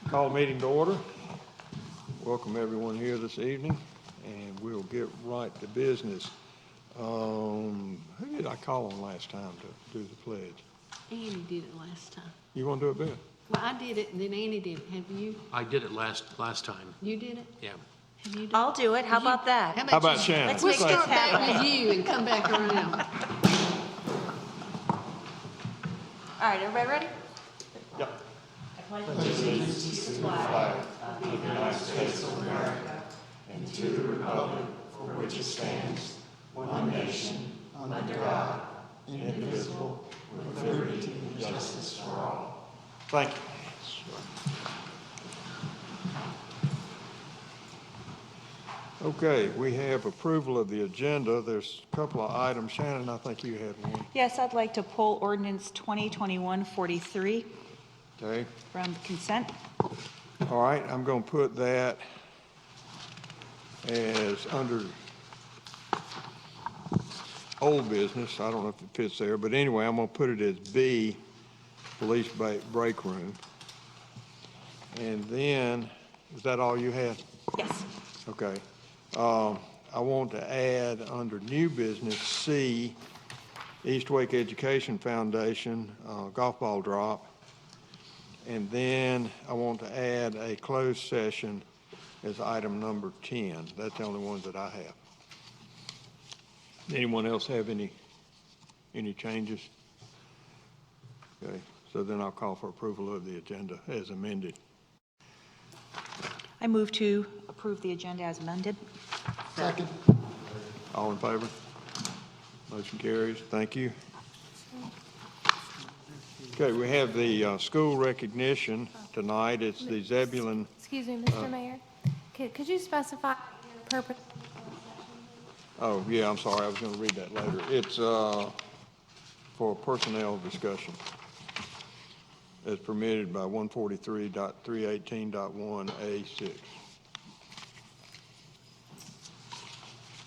Call the meeting to order. Welcome everyone here this evening, and we'll get right to business. Who did I call on last time to do the pledge? Annie did it last time. You want to do it, Bill? Well, I did it, and then Annie did it. Have you? I did it last time. You did it? Yeah. Have you done I'll do it. How about that? How about Shannon? Let's We'll make start this happen. back with you and come back around. All right, everybody ready? Yep. Thank you. Okay, we have approval of the agenda. There's a couple of items. Shannon, I think you had one. Yes, I'd like to pull ordinance 2021-43 Okay. from consent. All right, I'm going to put that as under old business. I don't know if it fits there, but anyway, I'm going to put it as B, police break room. And then, is that all you had? Yes. Okay. I want to add under new business C, East Wake Education Foundation golf ball drop. And then I want to add a closed session as item number 10. That's the only ones that I have. Anyone else have any changes? Okay, so then I'll call for approval of the agenda as amended. I move to approve the agenda as amended. Second. All in favor? Motion carries. Thank you. Okay, we have the school recognition tonight. It's the Zebulon. Excuse me, Mr. Mayor. Could you specify your purpose? Oh, yeah, I'm sorry. I was going to read that later. It's for personnel discussion as permitted by 143.318.1A6.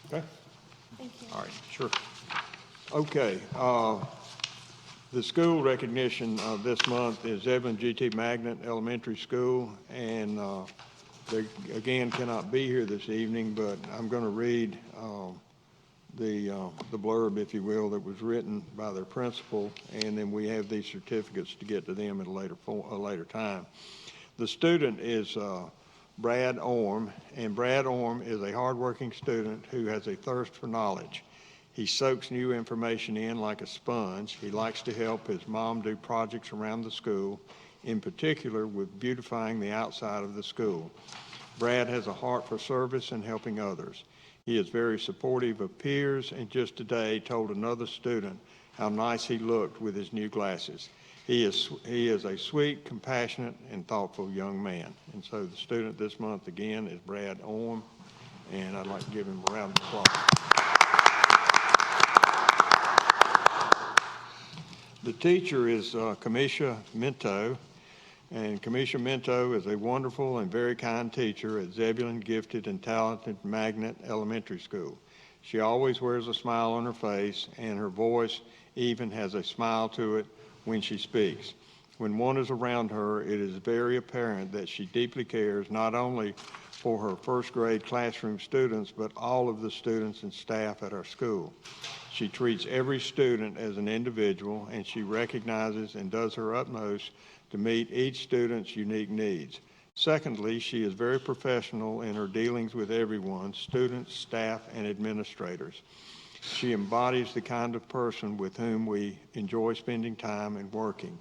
Okay? Thank you. All right, sure. Okay, the school recognition this month is Zebulon GT Magnet Elementary School, and they again cannot be here this evening, but I'm going to read the blurb, if you will, that was written by their principal, and then we have these certificates to get to them at a later time. The student is Brad Orm, and Brad Orm is a hardworking student who has a thirst for knowledge. He soaks new information in like a sponge. He likes to help his mom do projects around the school, in particular with beautifying the outside of the school. Brad has a heart for service and helping others. He is very supportive of peers, and just today told another student how nice he looked with his new glasses. He is a sweet, compassionate, and thoughtful young man. And so the student this month again is Brad Orm, and I'd like to give him a round of applause. The teacher is Kamisha Minto, and Kamisha Minto is a wonderful and very kind teacher at Zebulon Gifted and Talented Magnet Elementary School. She always wears a smile on her face, and her voice even has a smile to it when she speaks. When one is around her, it is very apparent that she deeply cares not only for her first grade classroom students, but all of the students and staff at our school. She treats every student as an individual, and she recognizes and does her utmost to meet each student's unique needs. Secondly, she is very professional in her dealings with everyone, students, staff, and administrators. She embodies the kind of person with whom we enjoy spending time and working.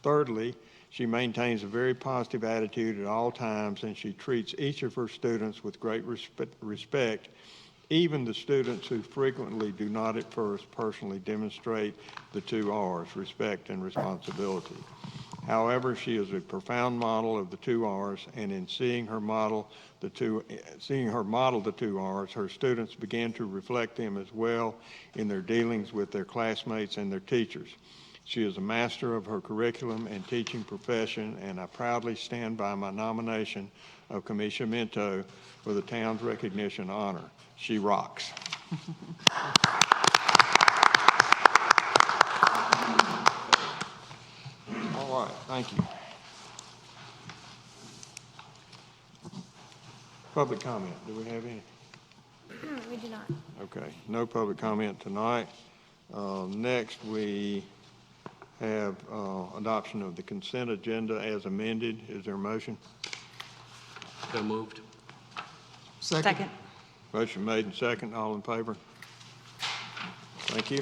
Thirdly, she maintains a very positive attitude at all times, and she treats each of her students with great respect, even the students who frequently do not at first personally demonstrate the 2 R's, respect and responsibility. However, she is a profound model of the 2 R's, and in seeing her model the 2 R's, her students began to reflect them as well in their dealings with their classmates and their teachers. She is a master of her curriculum and teaching profession, and I proudly stand by my nomination of Kamisha Minto for the town's recognition honor. She rocks. All right, thank you. Public comment, do we have any? We do not. Okay, no public comment tonight. Next, we have adoption of the consent agenda as amended. Is there a motion? So moved. Second. Motion made and second. All in favor? Thank you.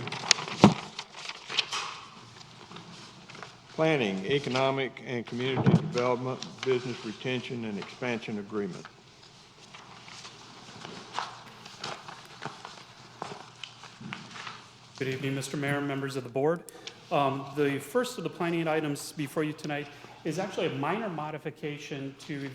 Planning, Economic and Community Development, Business Retention and Expansion Agreement. Good evening, Mr. Mayor, members of the board. The first of the planning items before you tonight is actually a minor modification to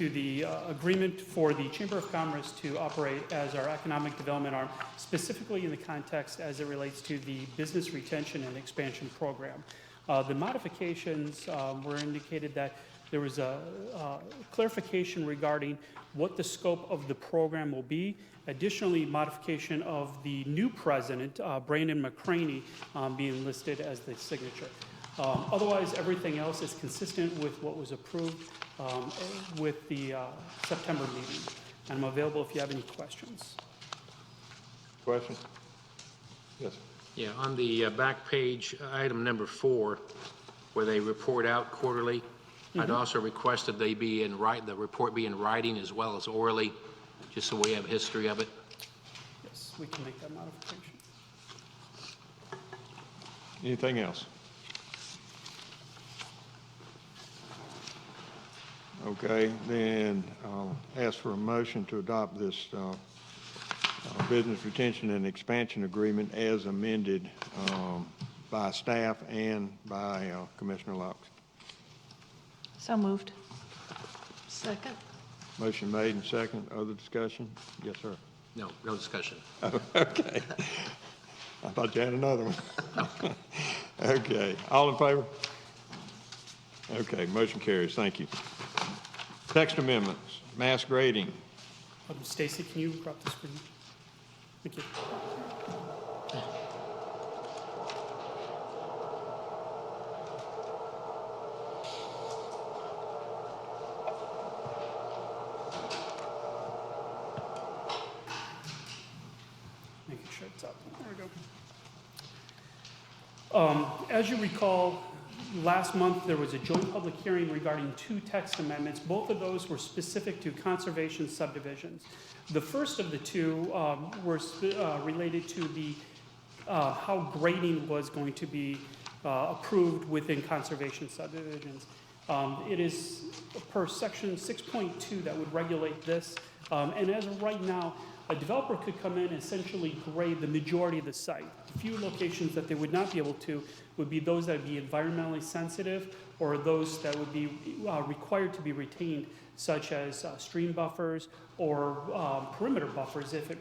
the agreement for the Chamber of Commerce to operate as our economic development arm, specifically in the context as it relates to the business retention and expansion program. The modifications were indicated that there was a clarification regarding what the scope of the program will be. Additionally, modification of the new president, Brandon McCraney, being listed as the signature. Otherwise, everything else is consistent with what was approved with the September meeting. And I'm available if you have any questions. Question? Yes, sir. Yeah, on the back page, item number 4, where they report out quarterly, I'd also requested they be in the report be in writing as well as orally, just so we have history of it. Yes, we can make that modification. Anything else? Okay, then I'll ask for a motion to adopt this business retention and expansion agreement as amended by staff and by Commissioner Laux. So moved. Second. Motion made and second. Other discussion? Yes, sir. No discussion. Okay. I thought you had another one. Okay. All in favor? Okay, motion carries. Thank you. Text amendments, mass grading. Stacy, can you drop the screen? Thank you. Making sure it's up. There we go. As you recall, last month there was a joint public hearing regarding 2 text amendments. Both of those were specific to conservation subdivisions. The first of the 2 were related to the how grading was going to be approved within conservation subdivisions. It is per section 6.2 that would regulate this. And as of right now, a developer could come in and essentially grade the majority of the site. A few locations that they would not be able to would be those that would be environmentally sensitive or those that would be required to be retained, such as stream buffers or perimeter buffers if it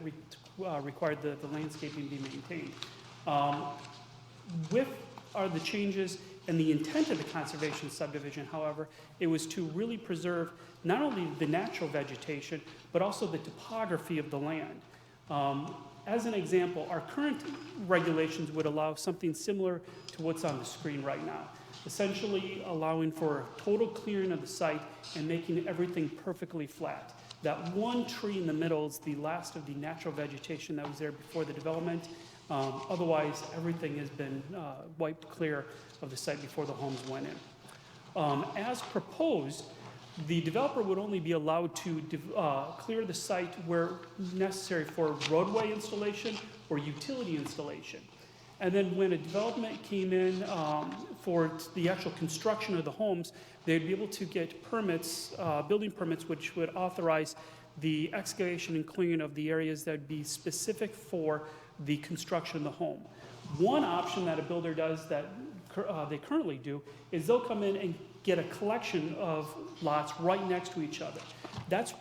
required the landscaping be maintained. With the changes and the intent of the conservation subdivision, however, it was to really preserve not only the natural vegetation, but also the topography of the land. As an example, our current regulations would allow something similar to what's on the screen right now, essentially allowing for total clearing of the site and making everything perfectly flat. That one tree in the middle is the last of the natural vegetation that was there before the development. Otherwise, everything has been wiped clear of the site before the homes went in. As proposed, the developer would only be allowed to clear the site where necessary for roadway installation or utility installation. And then when a development came in for the actual construction of the homes, they'd be able to get permits, building permits, which would authorize the excavation and clearing of the areas that would be specific for the construction of the home. One option that a builder does that they currently do is they'll come in and get a collection of lots right next to each other. That's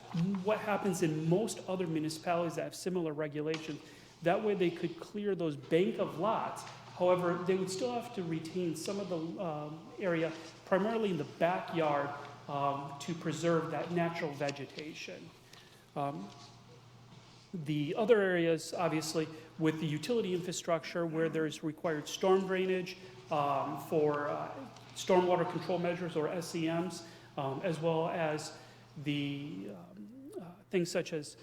what happens in most other municipalities that have similar regulations. That way they could clear those bank of lots. However, they would still have to retain some of the area, primarily in the backyard, to preserve that natural vegetation. The other areas, obviously, with the utility infrastructure where there's required storm drainage for stormwater control measures or SCMs, as well as the things such as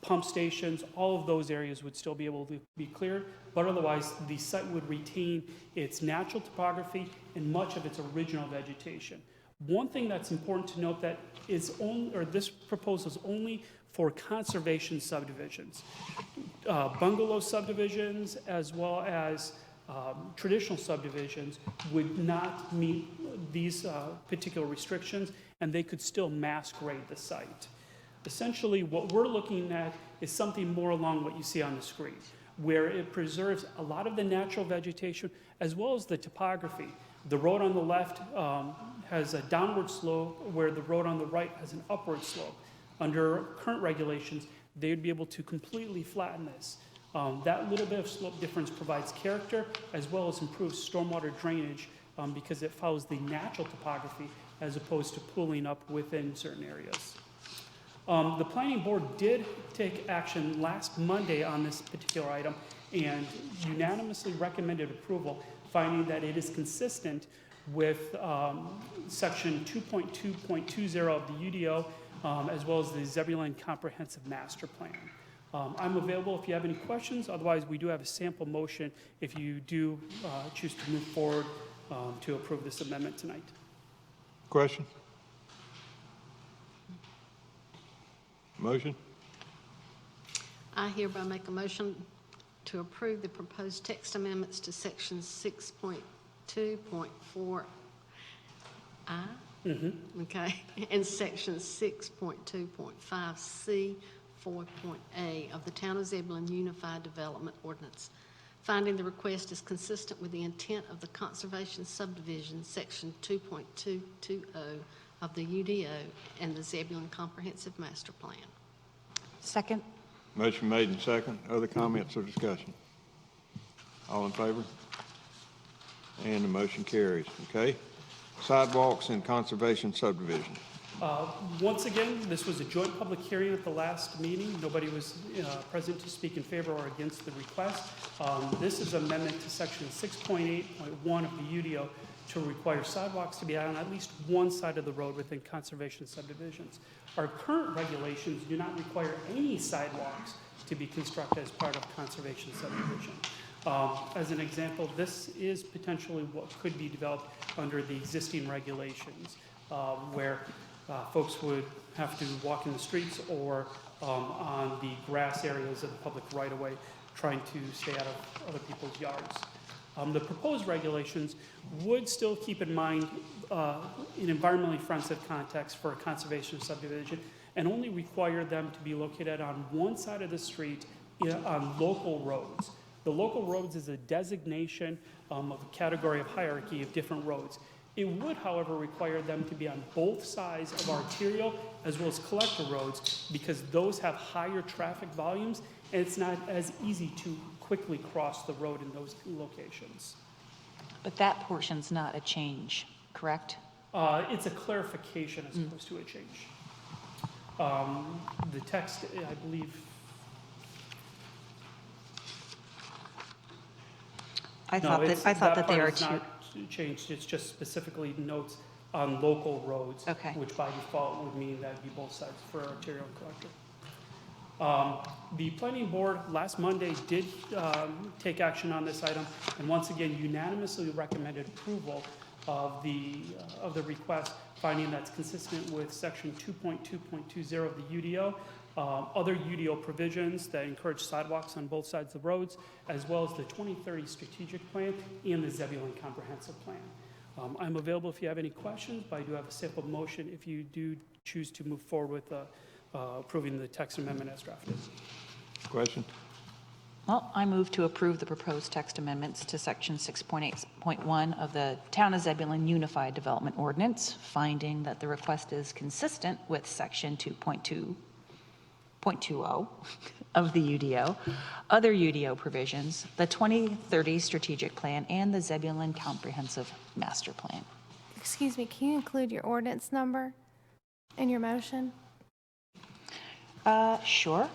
pump stations, all of those areas would still be able to be cleared, but otherwise the site would retain its natural topography and much of its original vegetation. One thing that's important to note that is only, or this proposal is only for conservation subdivisions. Bungalow subdivisions as well as traditional subdivisions would not meet these particular restrictions, and they could still mass grade the site. Essentially, what we're looking at is something more along what you see on the screen, where it preserves a lot of the natural vegetation as well as the topography. The road on the left has a downward slope, where the road on the right has an upward slope. Under current regulations, they would be able to completely flatten this. That little bit of slope difference provides character as well as improves stormwater drainage because it follows the natural topography as opposed to pooling up within certain areas. The planning board did take action last Monday on this particular item and unanimously recommended approval, finding that it is consistent with section 2.2.20 of the UDO as well as the Zebulon Comprehensive Master Plan. I'm available if you have any questions. Otherwise, we do have a sample motion if you do choose to move forward to approve this amendment tonight. Question? Motion? I hereby make a motion to approve the proposed text amendments to section 6.2.4I. Okay, and section 6.2.5C, 4.A of the Town of Zebulon Unified Development Ordinance, finding the request is consistent with the intent of the Conservation Subdivision, section 2.220 of the UDO and the Zebulon Comprehensive Master Plan. Second. Motion made and second. Other comments or discussion? All in favor? And the motion carries. Okay. Sidewalks and conservation subdivision. Once again, this was a joint public hearing at the last meeting. Nobody was present to speak in favor or against the request. This is an amendment to section 6.8.1 of the UDO to require sidewalks to be on at least one side of the road within conservation subdivisions. Our current regulations do not require any sidewalks to be constructed as part of conservation subdivision. As an example, this is potentially what could be developed under the existing regulations, where folks would have to walk in the streets or on the grass areas of the public right-of-way, trying to stay out of other people's yards. The proposed regulations would still keep in mind an environmentally friendly context for a conservation subdivision and only require them to be located on one side of the street on local roads. The local roads is a designation of a category of hierarchy of different roads. It would, however, require them to be on both sides of arterial as well as collector roads because those have higher traffic volumes and it's not as easy to quickly cross the road in those locations. But that portion's not a change, correct? It's a clarification as opposed to a change. The text, I believe, I thought that they are part is not changed. It's just specifically notes on local roads, Okay. which by default would mean that'd be both sides for arterial and collector. The planning board last Monday did take action on this item, and once again unanimously recommended approval of the request, finding that's consistent with section 2.2.20 of the UDO, other UDO provisions that encourage sidewalks on both sides of the roads, as well as the 2030 strategic plan and the Zebulon comprehensive plan. I'm available if you have any questions, but I do have a simple motion if you do choose to move forward with approving the text amendment as drafted. Question? Well, I move to approve the proposed text amendments to section 6.8.1 of the Town of Zebulon Unified Development Ordinance, finding that the request is consistent with section 2.2.20 of the UDO, other UDO provisions, the 2030 strategic plan, and the Zebulon Comprehensive Master Plan. Excuse me, can you include your ordinance number in your motion? Sure.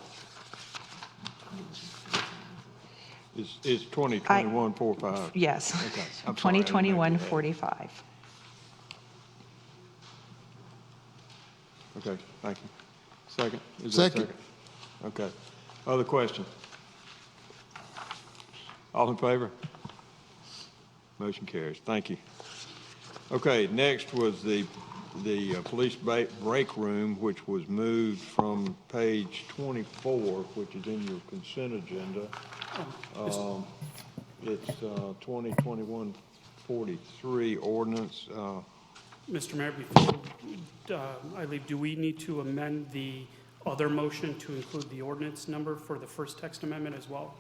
It's 2021-45. Yes. Okay. I'm sorry, I didn't make you 2021-45. Okay, thank you. Second? Is there a Second. Okay. Other question? All in favor? Motion carries. Thank you. Okay, next was the police break room, which was moved from page 24, which is in your consent agenda. It's 2021-43 ordinance. Mr. Mayor, before I leave, do we need to amend the other motion to include the ordinance number for the first text amendment as well?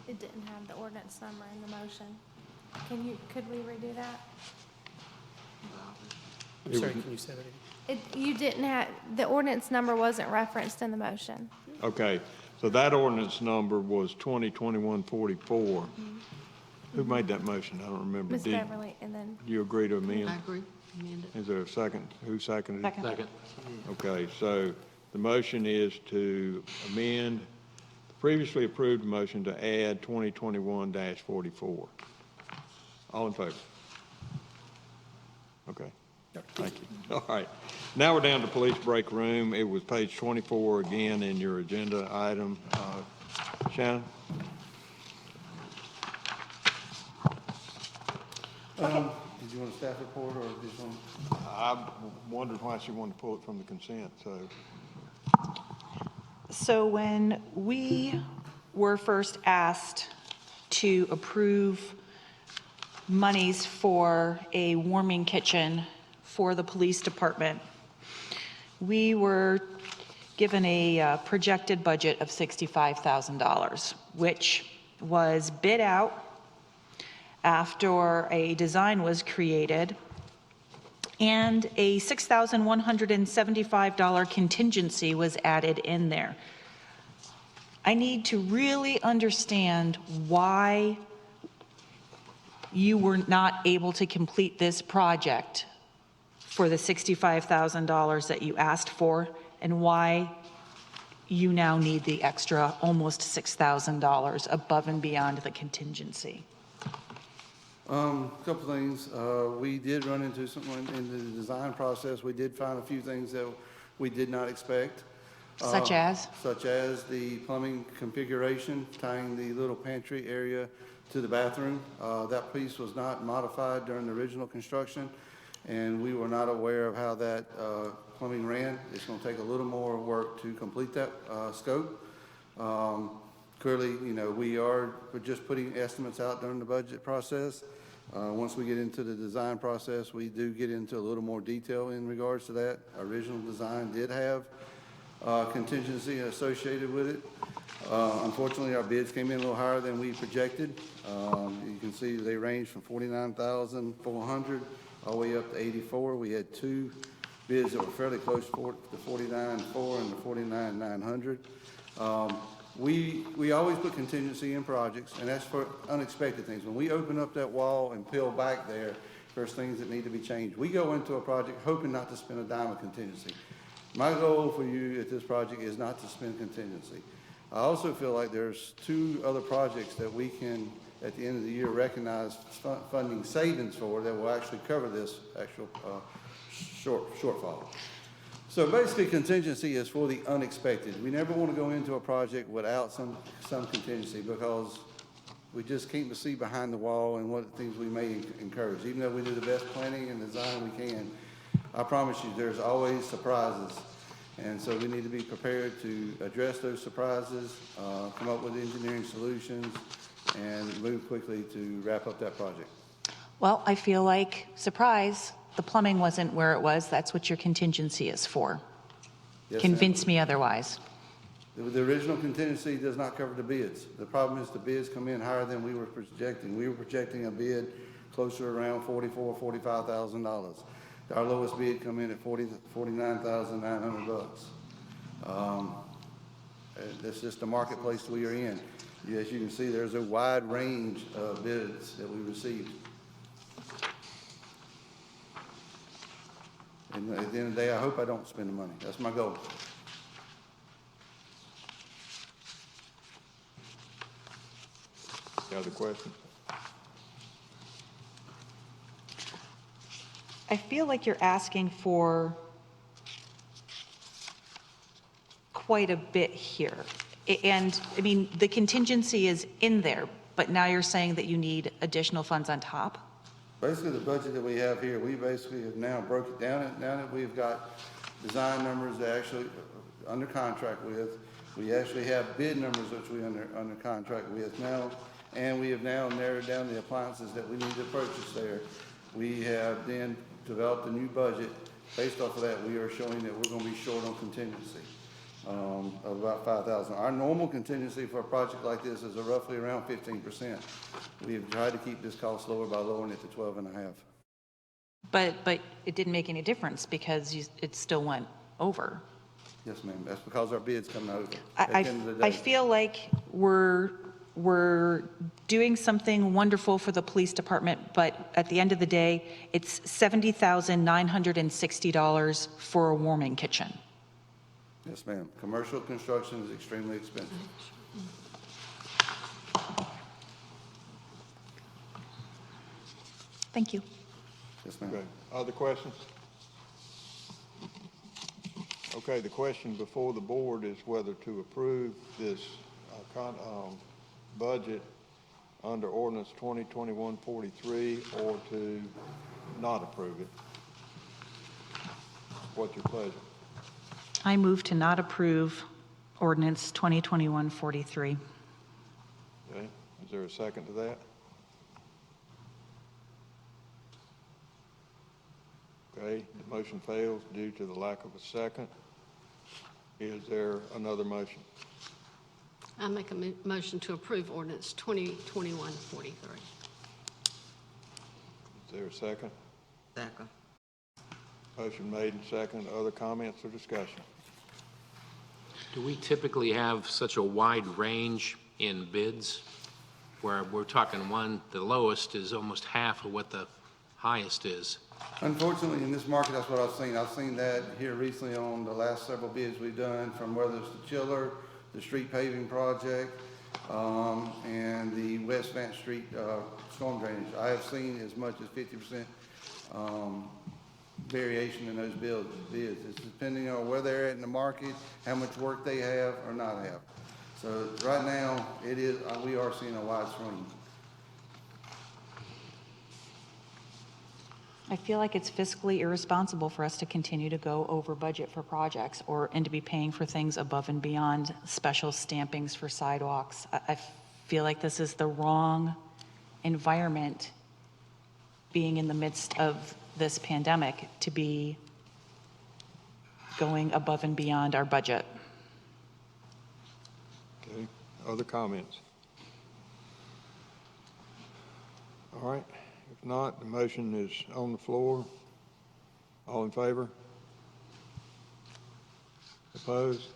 It didn't have the ordinance number in the motion. Could we redo that? I'm sorry, can you say that again? You didn't have, the ordinance number wasn't referenced in the motion. Okay, so that ordinance number was 2021-44. Who made that motion? I don't remember. Ms. Did Beverly, and then, you agree to amend? I agree. Amend it. Is there a second? Who seconded it? Second. Okay, so the motion is to amend the previously approved motion to add 2021-44. All in favor? Okay, thank you. All right, now we're down to police break room. It was page 24 again in your agenda item. Shannon? Did you want a staff report or just want? I wondered why she wanted to pull it from the consent, so. So when we were first asked to approve monies for a warming kitchen for the police department, we were given a projected budget of $65,000, which was bid out after a design was created, and a $6,175 contingency was added in there. I need to really understand why you were not able to complete this project for the $65,000 that you asked for, and why you now need the extra almost $6,000 above and beyond the contingency. Couple things. We did run into something in the design process. We did find a few things that we did not expect. Such as? Such as the plumbing configuration, tying the little pantry area to the bathroom. That piece was not modified during the original construction, and we were not aware of how that plumbing ran. It's going to take a little more work to complete that scope. Clearly, you know, we're just putting estimates out during the budget process. Once we get into the design process, we do get into a little more detail in regards to that. Our original design did have contingency associated with it. Unfortunately, our bids came in a little higher than we projected. You can see they range from $49,400 all the way up to $84,000. We had two bids that were fairly close to the $49,400 and the $49,900. We always put contingency in projects, and that's for unexpected things. When we open up that wall and peel back there, there's things that need to be changed. We go into a project hoping not to spend a dime of contingency. My goal for you at this project is not to spend contingency. I also feel like there's two other projects that we can, at the end of the year, recognize funding savings for that will actually cover this actual shortfall. So basically, contingency is for the unexpected. We never want to go into a project without some contingency, because we just can't see behind the wall and what things we may encourage. Even though we do the best planning and design we can, I promise you there's always surprises. And so we need to be prepared to address those surprises, come up with engineering solutions, and move quickly to wrap up that project. Well, I feel like, surprise, the plumbing wasn't where it was. That's what your contingency is for. Yes, Convince me otherwise. The original contingency does not cover the bids. The problem is the bids come in higher than we were projecting. We were projecting a bid closer around $44,000, $45,000. Our lowest bid come in at $49,900. That's just the marketplace we are in. As you can see, there's a wide range of bids that we received. And at the end of the day, I hope I don't spend the money. That's my goal. Any other questions? I feel like you're asking for quite a bit here. And, I mean, the contingency is in there, but now you're saying that you need additional funds on top? Basically, the budget that we have here, we basically have now broke it down, and now that we've got design numbers that actually under contract with, we actually have bid numbers which we under contract with now, and we have now narrowed down the appliances that we need to purchase there. We have then developed a new budget. Based off of that, we are showing that we're gonna be short on contingency, of about $5,000. Our normal contingency for a project like this is roughly around 15%. We have tried to keep this cost lower by lowering it to 12.5. But it didn't make any difference because it still went over. Yes, ma'am. That's because our bid's coming over at the end of the I day. feel like we're doing something wonderful for the police department, but at the end of the day, it's $70,960 for a warming kitchen. Yes, ma'am. Commercial construction is extremely expensive. Thank you. Yes, ma'am. Okay, other questions? Okay, the question before the board is whether to approve this budget under ordinance 2021-43 or to not approve it. What's your pleasure? I move to not approve ordinance 2021-43. Okay, is there a second to that? Okay, the motion fails due to the lack of a second. Is there another motion? I make a motion to approve ordinance 2021-43. Is there a second? Second. Motion made and second. Other comments or discussion? Do we typically have such a wide range in bids where we're talking the lowest is almost half of what the highest is? Unfortunately, in this market, that's what I've seen. I've seen that here recently on the last several bids we've done, from whether it's the chiller, the street paving project, and the West Vance Street storm drainage. I have seen as much as 50% variation in those bids. It's depending on where they're at in the market, how much work they have or not have. So right now, we are seeing a wide swing. I feel like it's fiscally irresponsible for us to continue to go over budget for projects and to be paying for things above and beyond special stampings for sidewalks. I feel like this is the wrong environment, being in the midst of this pandemic, to be going above and beyond our budget. Okay, other comments? All right, if not, the motion is on the floor. All in favor? Opposed?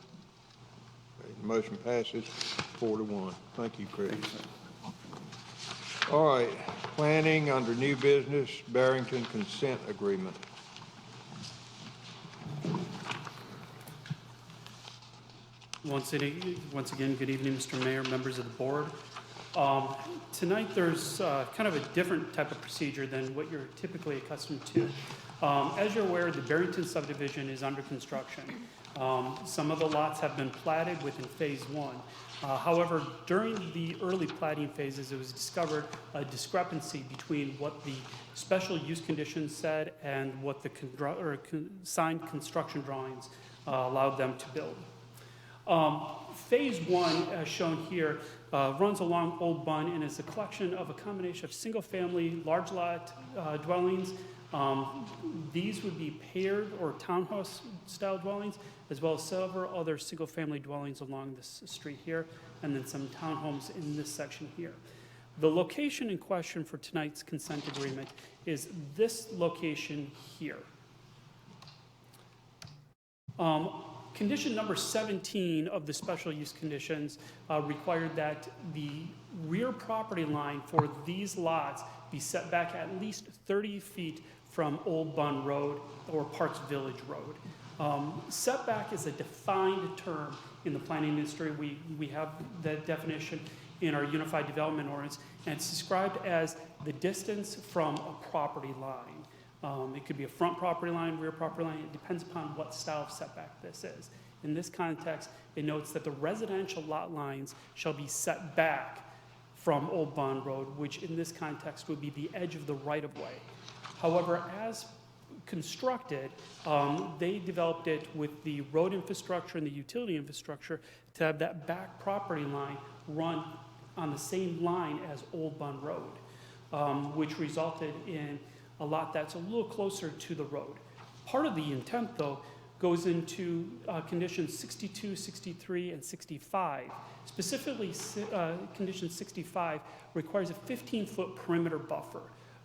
Okay, the motion passes 4-1. Thank you, Chris. All right, planning under new business, Barrington consent agreement. Once again, good evening, Mr. Mayor, members of the board. Tonight, there's kind of a different type of procedure than what you're typically accustomed to. As you're aware, the Barrington subdivision is under construction. Some of the lots have been platted within phase one. However, during the early platting phases, it was discovered a discrepancy between what the special use conditions said and what the signed construction drawings allowed them to build. Phase one, as shown here, runs along Old Bun and is a collection of a combination of single-family, large lot dwellings. These would be paired or townhouse-style dwellings, as well as several other single-family dwellings along this street here, and then some townhomes in this section here. The location in question for tonight's consent agreement is this location here. Condition number 17 of the special use conditions required that the rear property line for these lots be set back at least 30 feet from Old Bun Road or Parks Village Road. Setback is a defined term in the planning industry. We have that definition in our Unified Development Ordinance, and it's described as the distance from a property line. It could be a front property line, rear property line. It depends upon what style of setback this is. In this context, it notes that the residential lot lines shall be set back from Old Bond Road, which in this context would be the edge of the right-of-way. However, as constructed, they developed it with the road infrastructure and the utility infrastructure to have that back property line run on the same line as Old Bond Road, which resulted in a lot that's a little closer to the road. Part of the intent, though, goes into conditions 62, 63, and 65. Specifically, condition 65 requires a 15-foot perimeter buffer.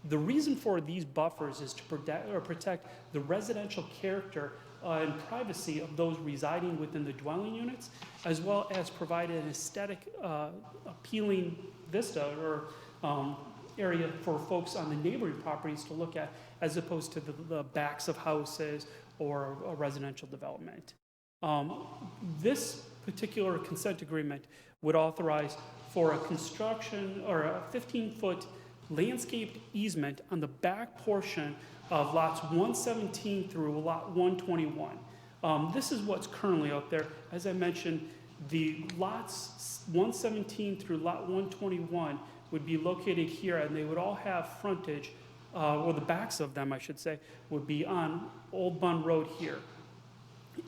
The reason for these buffers is to protect the residential character and privacy of those residing within the dwelling units, as well as provide an aesthetic, appealing vista or area for folks on the neighboring properties to look at, as opposed to the backs of houses or a residential development. This particular consent agreement would authorize for a construction or a 15-foot landscaped easement on the back portion of lots 117 through lot 121. This is what's currently out there. As I mentioned, the lots 117 through lot 121 would be located here, and they would all have frontage, or the backs of them, I should say, would be on Old Bund Road here.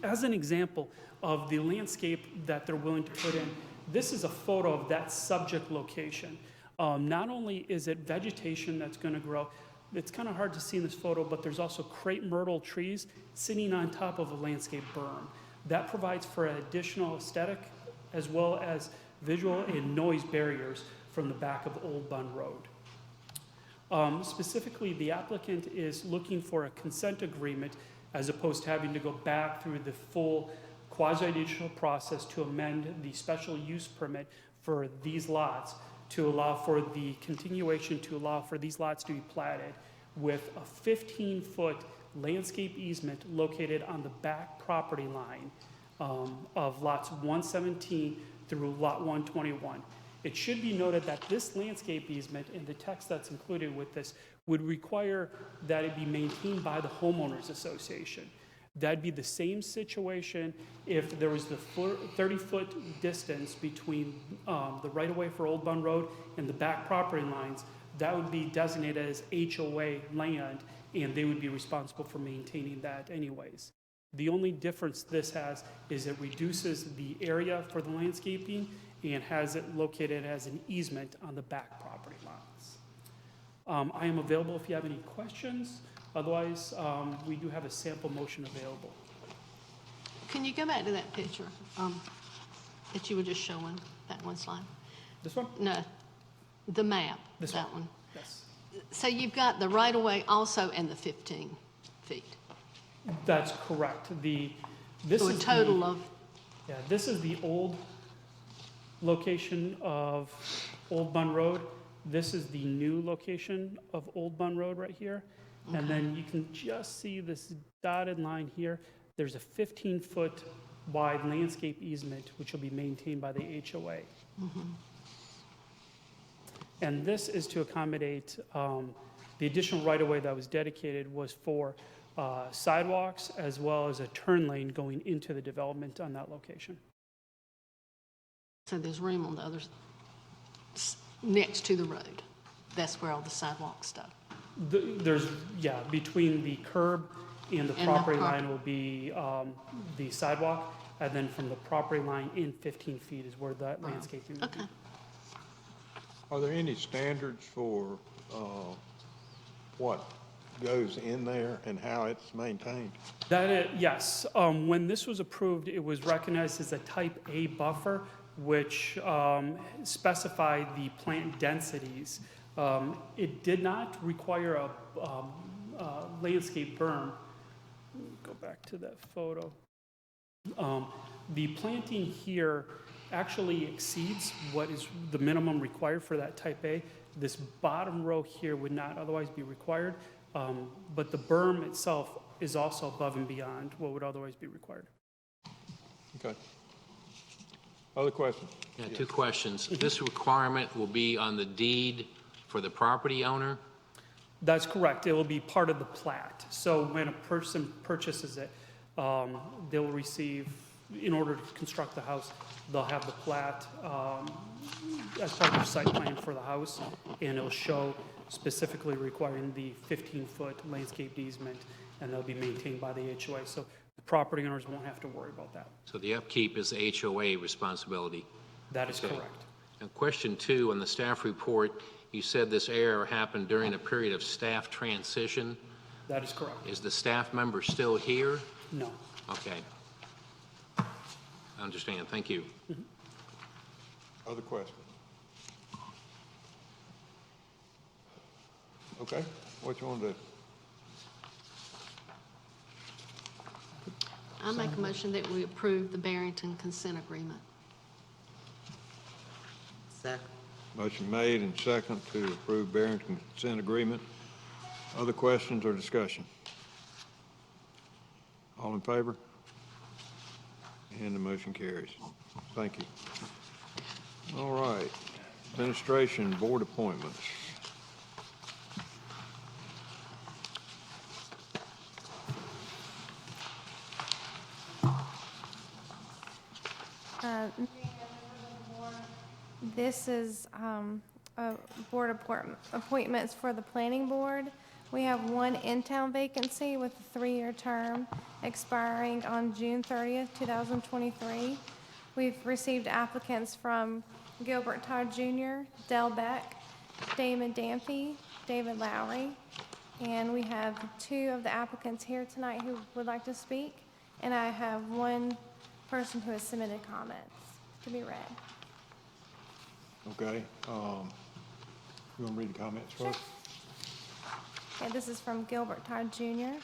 As an example of the landscape that they're willing to put in, this is a photo of that subject location. Not only is it vegetation that's going to grow, it's kind of hard to see in this photo, but there's also crepe myrtle trees sitting on top of a landscape berm. That provides for an additional aesthetic as well as visual and noise barriers from the back of Old Bund Road. Specifically, the applicant is looking for a consent agreement as opposed to having to go back through the full quasi-judicial process to amend the special use permit for these lots to allow for the continuation, to allow for these lots to be platted with a 15-foot landscape easement located on the back property line of lots 117 through lot 121. It should be noted that this landscape easement and the text that's included with this would require that it be maintained by the homeowners association. That'd be the same situation if there was the 30-foot distance between the right-of-way for Old Bund Road and the back property lines. That would be designated as HOA land, and they would be responsible for maintaining that anyways. The only difference this has is it reduces the area for the landscaping and has it located as an easement on the back property lines. I am available if you have any questions. Otherwise, we do have a sample motion available. Can you go back to that picture that you were just showing, that one slide? This one? No, the map, This that one. Yes. So you've got the right-of-way also and the 15 feet. That's correct. This So a is total of, Yeah, this is the old location of Old Bund Road. This is the new location of Old Bund Road right here. And then you can just see this dotted line here. There's a 15-foot wide landscape easement, which will be maintained by the HOA. And this is to accommodate, the additional right-of-way that was dedicated was for sidewalks as well as a turn lane going into the development on that location. so there's room on the other, next to the road. That's where all the sidewalk stuff. There's, yeah, between the curb and the And the property prop- line will be the sidewalk, and then from the property line in 15 feet is where that landscaping will be. Okay. Are there any standards for what goes in there and how it's maintained? Yes. When this was approved, it was recognized as a type A buffer, which specified the plant densities. It did not require a landscape berm. Let me go back to that photo. The planting here actually exceeds what is the minimum required for that type A. This bottom row here would not otherwise be required, but the berm itself is also above and beyond what would otherwise be required. Okay. Other questions? Yeah, two questions. This requirement will be on the deed for the property owner? That's correct. It will be part of the plat. So when a person purchases it, they will receive in order to construct the house, they'll have the plat as part of their site plan for the house, and it'll show specifically requiring the 15-foot landscaped easement, and they'll be maintained by the HOA. So the property owners won't have to worry about that. So the upkeep is the HOA responsibility. That is Okay. correct. And question 2, on the staff report, you said this error happened during a period of staff transition. That is correct. Is the staff member still here? No. Okay. I understand. Thank you. Other questions? Okay, what you want to do? I make a motion that we approve the Barrington consent agreement. Second. Motion made and second to approve Barrington consent agreement. Other questions or discussion? All in favor? And the motion carries. Thank you. All right, administration board appointments. This is board appointments for the planning board. We have one in-town vacancy with a 3-year term expiring on June 30th, 2023. We've received applicants from Gilbert Todd Jr., Del Beck, Damon Damphy, David Lowry, and we have 2 of the applicants here tonight who would like to speak, and I have 1 person who has submitted comments to be read. Okay, you want to read the comments Sure. first? Okay, this is from Gilbert Todd Jr.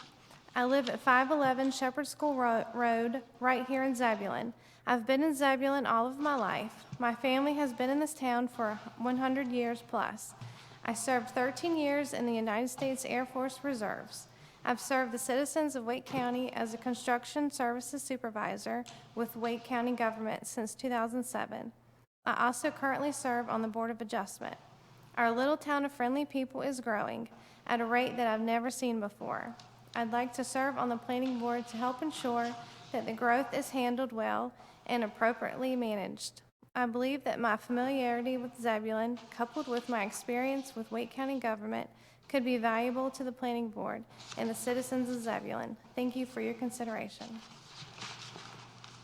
I live at 511 Shepherd School Road, right here in Zebulon. I've been in Zebulon all of my life. My family has been in this town for 100 years plus. I served 13 years in the United States Air Force Reserves. I've served the citizens of Wake County as a construction services supervisor with Wake County government since 2007. I also currently serve on the Board of Adjustment. Our little town of friendly people is growing at a rate that I've never seen before. I'd like to serve on the planning board to help ensure that the growth is handled well and appropriately managed. I believe that my familiarity with Zebulon, coupled with my experience with Wake County government, could be valuable to the planning board and the citizens of Zebulon. Thank you for your consideration.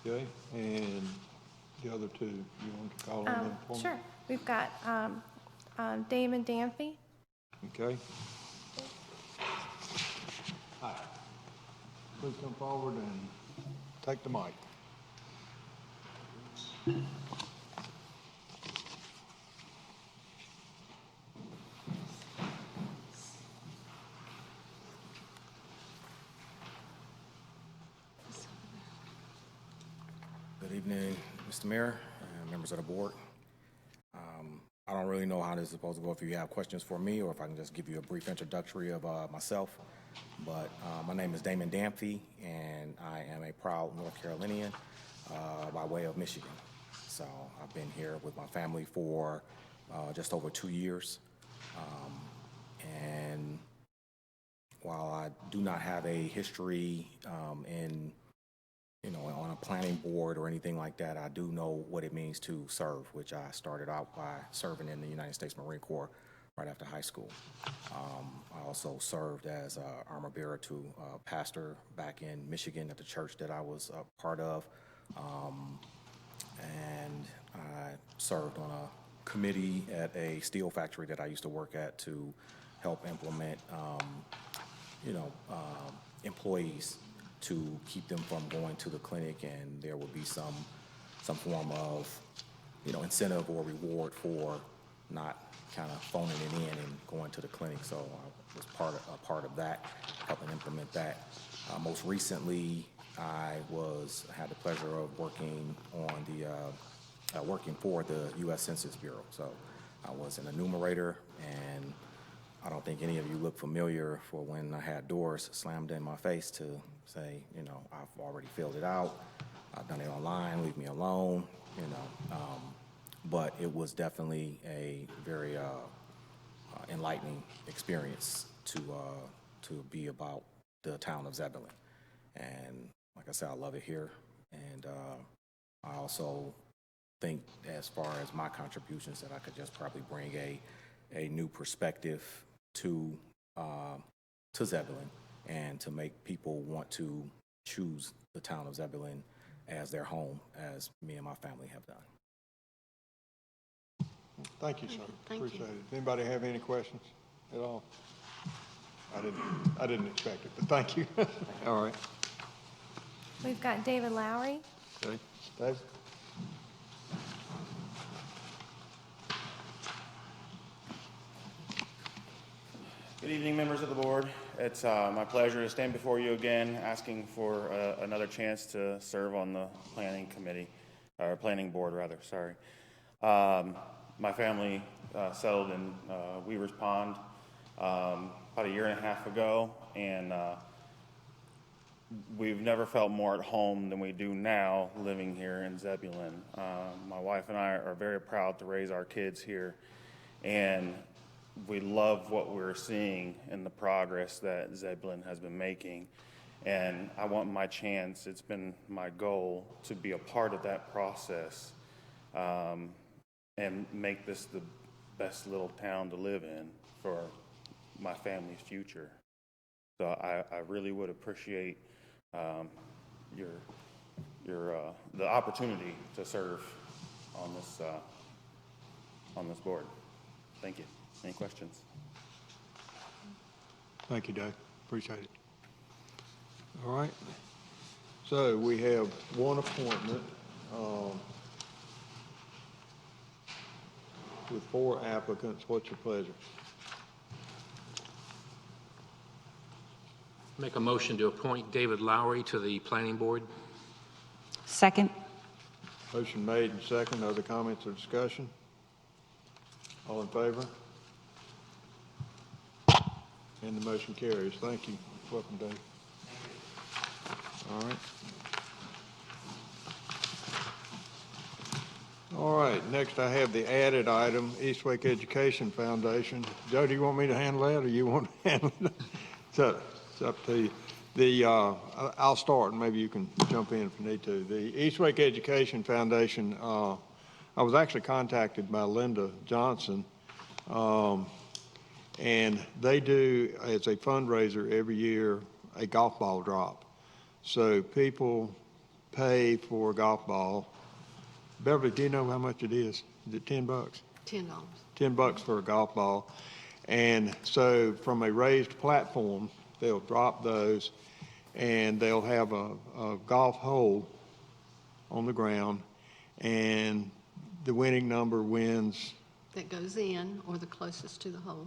Okay, and the other 2, you want to call on them for me? Sure. We've got Damon Damphy. Okay. Hi. Please come forward and take the mic. Good evening, Mr. Mayor and members of the board. I don't really know how this is supposed to go, if you have questions for me or if I can just give you a brief introductory of myself. But my name is Damon Damphy, and I am a proud North Carolinian by way of Michigan. So I've been here with my family for just over 2 years. And while I do not have a history on a planning board or anything like that, I do know what it means to serve, which I started out by serving in the United States Marine Corps right after high school. I also served as armor bearer to a pastor back in Michigan at the church that I was a part of. And I served on a committee at a steel factory that I used to work at to help implement, employees to keep them from going to the clinic, and there would be some form of, incentive or reward for not kind of phoning it in and going to the clinic. So I was a part of that, helping implement that. Most recently, I had the pleasure of working for the U.S. Census Bureau. So I was an enumerator, and I don't think any of you look familiar for when I had doors slammed in my face to say, I've already filled it out, I've done it online, leave me alone, but it was definitely a very enlightening experience to be about the town of Zebulon. And like I said, I love it here, And I also think, as far as my contributions, that I could just probably bring a new perspective to Zebulon, and to make people want to choose the town of Zebulon as their home, as me and my family have done. Thank you, sir. Thank you. Appreciate it. Anybody have any questions at all? I didn't expect it, but thank you. All right. We've got David Lowry. Okay. Dave? Good evening, members of the board. It's my pleasure to stand before you again, asking for another chance to serve on the planning committee, or planning board rather, sorry. My family settled in Weaver's Pond about a year and a half ago, and we've never felt more at home than we do now living here in Zebulon. My wife and I are very proud to raise our kids here, and we love what we're seeing in the progress that Zebulon has been making. And I want my chance, it's been my goal to be a part of that process and make this the best little town to live in for my family's future. So I really would appreciate the opportunity to serve on this board. Thank you. Any questions? Thank you, Dave. Appreciate it. All right. So we have one appointment with 4 applicants. What's your pleasure? Make a motion to appoint David Lowry to the planning board. Second. Motion made and second. Other comments or discussion? All in favor? And the motion carries. Thank you. Welcome, Dave. All right. All right, next I have the added item, East Wake Education Foundation. Joe, do you want me to handle that, or you want to handle it? So it's up to you. I'll start, and maybe you can jump in if you need to. The East Wake Education Foundation, I was actually contacted by Linda Johnson, and they do, as a fundraiser every year, a golf ball drop. So people pay for a golf ball. Beverly, do you know how much it is? Is it $10? $10. $10 for a golf ball. And so from a raised platform, they'll drop those, and they'll have a golf hole on the ground, and the winning number wins. That goes in, or the closest to the hole.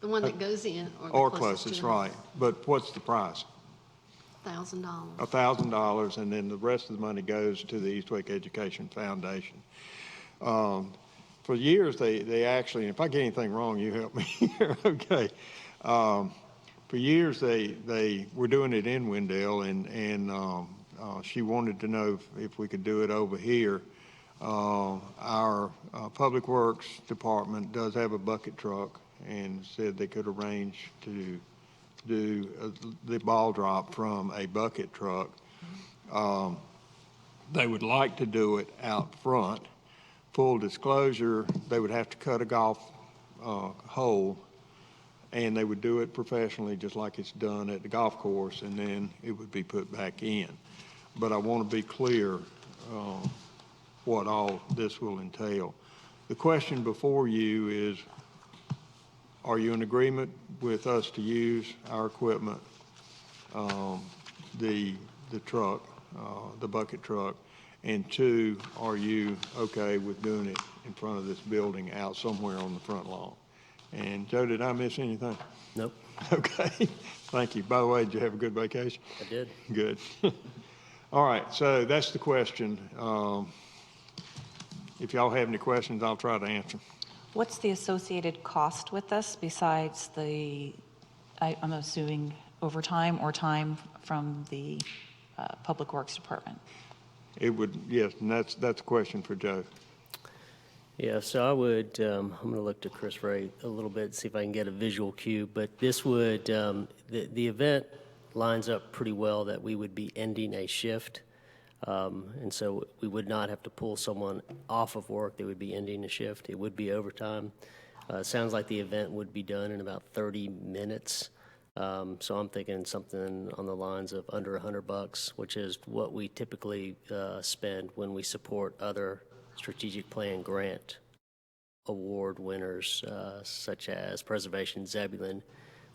The one that goes in, or the Or closest closest, to the hole. right. But what's the prize? $1,000. $1,000, and then the rest of the money goes to the East Wake Education Foundation. For years, they actually, and if I get anything wrong, you help me here, okay. For years, they were doing it in Wendell, and she wanted to know if we could do it over here. Our Public Works Department does have a bucket truck, and said they could arrange to do the ball drop from a bucket truck. They would like to do it out front. Full disclosure, they would have to cut a golf hole, and they would do it professionally, just like it's done at the golf course, and then it would be put back in. But I want to be clear what all this will entail. The question before you is, are you in agreement with us to use our equipment, the truck, the bucket truck? And 2, are you okay with doing it in front of this building out somewhere on the front lawn? And Joe, did I miss anything? Nope, Okay, thank you. By the way, did you have a good vacation? I did. Good. All right, so that's the question. If y'all have any questions, I'll try to answer. What's the associated cost with this besides I'm assuming overtime or time from the Public Works Department? It would, yes, and that's a question for Joe. Yeah, so I would, I'm going to look to Chris Ray a little bit, see if I can get a visual cue, but this would, the event lines up pretty well that we would be ending a shift And so we would not have to pull someone off of work. They would be ending a shift. It would be overtime. It sounds like the event would be done in about 30 minutes. So I'm thinking something on the lines of under $100, which is what we typically spend when we support other strategic plan grant award winners, such as Preservation Zebulon,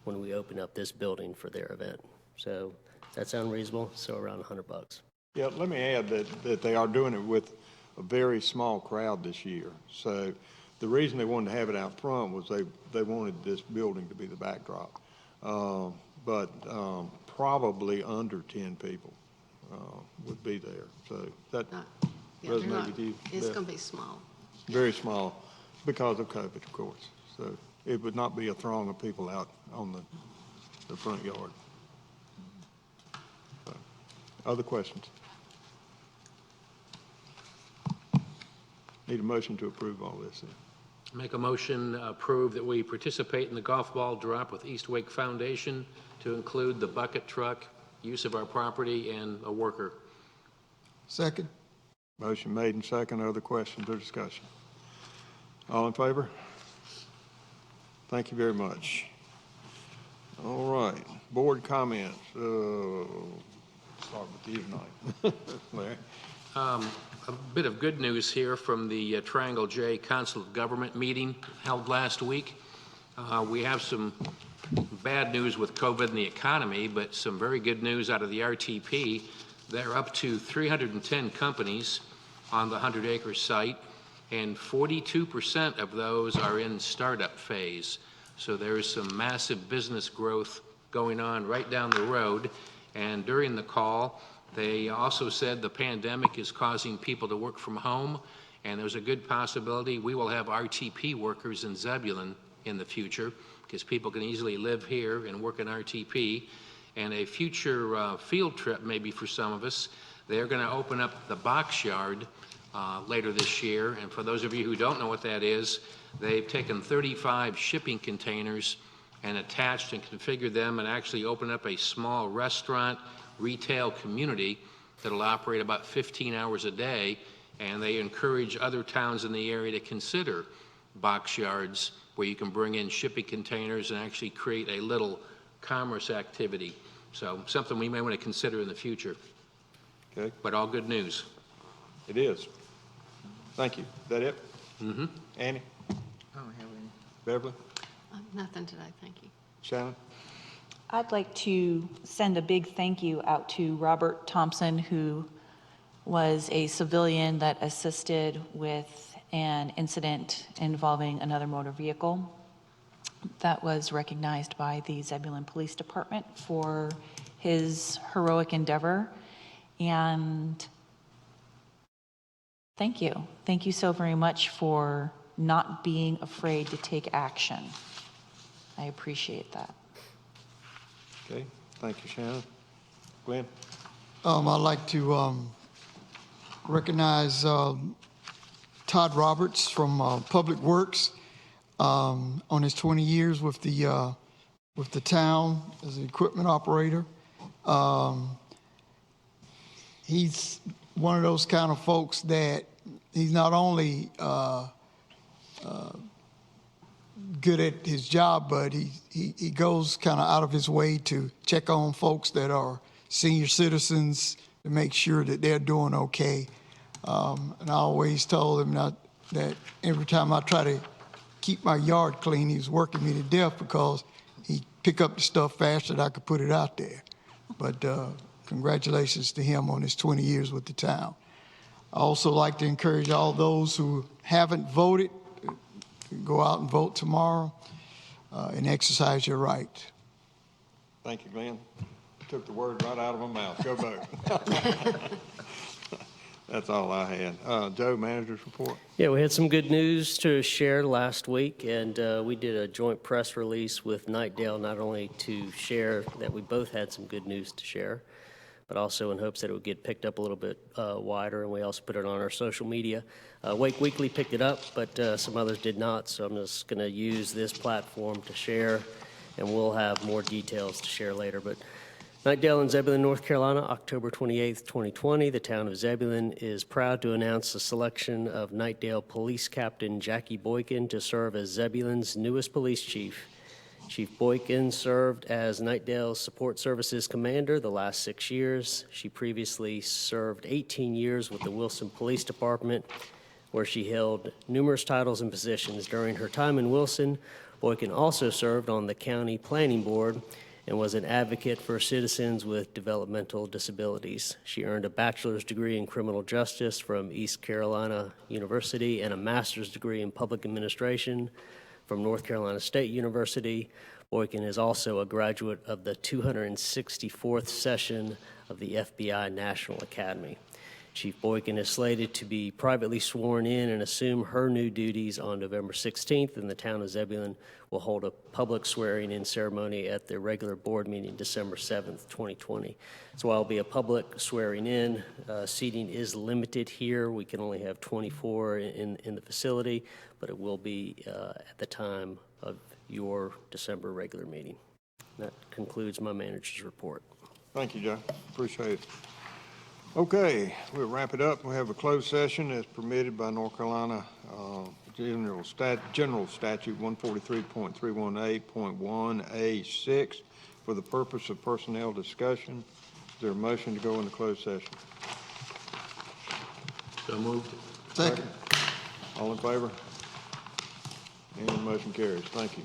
when we open up this building for their event. So does that sound reasonable? So around $100. Yeah, let me add that they are doing it with a very small crowd this year. So the reason they wanted to have it out front was they wanted this building to be the backdrop. But probably under 10 people would be there. So that Yeah, they're resonate not- with you? It's Beth? going to be small. Very small because of COVID, of course. So it would not be a throng of people out on the front yard. So, other questions? Need a motion to approve all this then. Make a motion approve that we participate in the golf ball drop with East Wake Foundation to include the bucket truck, use of our property, and a worker. Second. Motion made and second. Other questions or discussion? All in favor? Thank you very much. All right, board comments. Start with you tonight. Larry? A bit of good news here from the Triangle J Council of Government meeting held last week. We have some bad news with COVID and the economy, but some very good news out of the RTP. They're up to 310 companies on the 100-acre site, and 42% of those are in startup phase. So there is some massive business growth going on right down the road. And during the call, they also said the pandemic is causing people to work from home, and there's a good possibility we will have RTP workers in Zebulon in the future, because people can easily live here and work in RTP. And a future field trip, maybe for some of us, they're going to open up the box yard later this year. And for those of you who don't know what that is, they've taken 35 shipping containers and attached and configured them and actually opened up a small restaurant retail community that'll operate about 15 hours a day, and they encourage other towns in the area to consider box yards where you can bring in shipping containers and actually create a little commerce activity. So something we may want to consider in the future. Okay, But all good news. it is. Thank you. Is that it? Mm-hmm. Annie? I don't have any. Beverly? Nothing today, thank you. Shannon? I'd like to send a big thank you out to Robert Thompson, who was a civilian that assisted with an incident involving another motor vehicle that was recognized by the Zebulon Police Department for his heroic endeavor. And thank you. Thank you so very much for not being afraid to take action. I appreciate that. Okay, thank you, Shannon. Glenn? I'd like to recognize Todd Roberts from Public Works on his 20 years with the town as an equipment operator. He's one of those kind of folks that he's not only good at his job, but he goes kind of out of his way to check on folks that are senior citizens to make sure that they're doing okay. And I always told him that every time I try to keep my yard clean, he was working me to death because he'd pick up the stuff faster than I could put it out there. But congratulations to him on his 20 years with the town. I also like to encourage all those who haven't voted to go out and vote tomorrow and exercise your right. Thank you, Glenn. Took the word right out of my mouth. Go vote. That's all I had. Joe, manager's report. Yeah, we had some good news to share last week, and we did a joint press release with Nightdale, not only to share that we both had some good news to share, but also in hopes that it would get picked up a little bit wider, and we also put it on our social media. Wake Weekly picked it up, but some others did not, so I'm just going to use this platform to share, and we'll have more details to share later. But Knightdale and Zebulon, North Carolina, October 28th, 2020. The town of Zebulon is proud to announce the selection of Knightdale Police Captain Jackie Boykin to serve as Zebulon's newest police chief. Chief Boykin served as Knightdale's Support Services Commander the last 6 years. She previously served 18 years with the Wilson Police Department, where she held numerous titles and positions. During her time in Wilson, Boykin also served on the County Planning Board and was an advocate for citizens with developmental disabilities. She earned a bachelor's degree in criminal justice from East Carolina University and a master's degree in public administration from North Carolina State University. Boykin is also a graduate of the 264th session of the FBI National Academy. Chief Boykin is slated to be privately sworn in and assume her new duties on November 16th, and the town of Zebulon will hold a public swearing-in ceremony at the regular board meeting December 7th, 2020. So while it'll be a public swearing-in, seating is limited here. We can only have 24 in the facility, but it will be at the time of your December regular meeting. That concludes my manager's report. Thank you, Joe. Appreciate it. Okay, we'll wrap it up. We have a closed session as permitted by North Carolina General Statute 143.318.1A6 for the purpose of personnel discussion. Is there a motion to go into closed session? So moved. Second. All in favor? And motion carries. Thank you.